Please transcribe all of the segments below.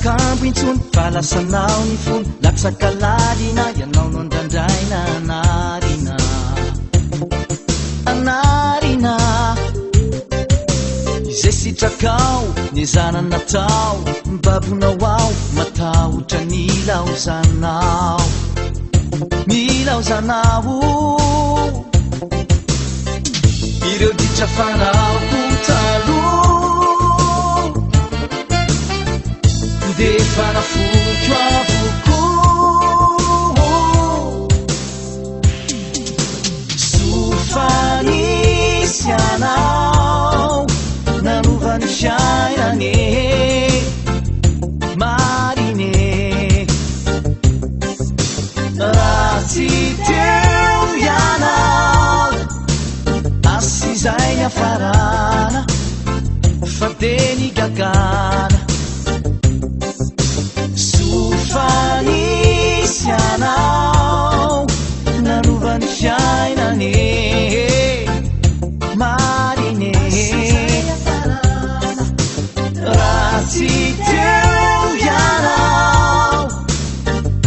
kambo intsony falasanao ny fony latsakalalina ianao no andrandraina anarina anarina izay sitrakao ny zananatao mbabonao ao matahotra ny laozanao ireo ditra fanaoko taloha de fanafotro avoko sofanisy anao nanovany fiainane marine raha tsy teo ianao asizay ny afarana fa de ny gagana sofanisy anao nanovany fiainane marine raha tsy teo ianao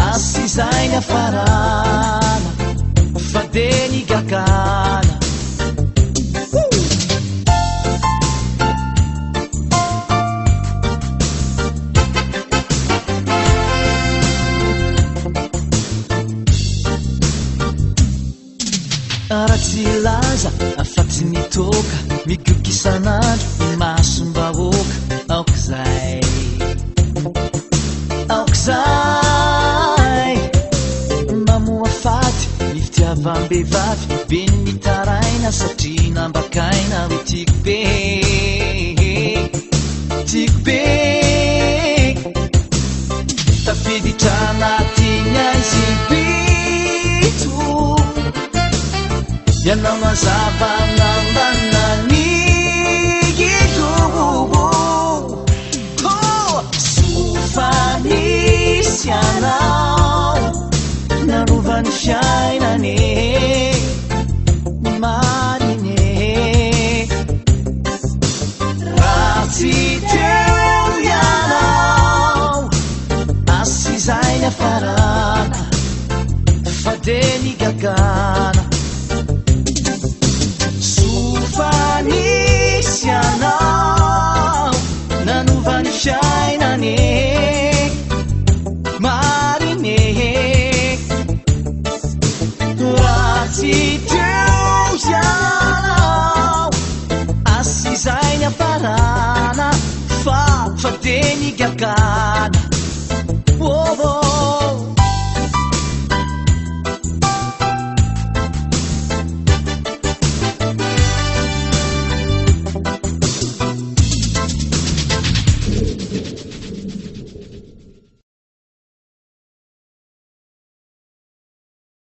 asizay ny afarana fa de ny gagana aratsy laza afatsy nitoka mikokisanandro ny masombahoaka aok'izay mamoa faty ny fitiavam-behivavy be ny mitaraina satria nambakaina hoe tiako be tafiditra anatiny azy bito ianao mazava nambana ny gitobobo sofanisy anao nanovany fiainane marine raha tsy teo ianao asizay ny afarana fa de ny gagana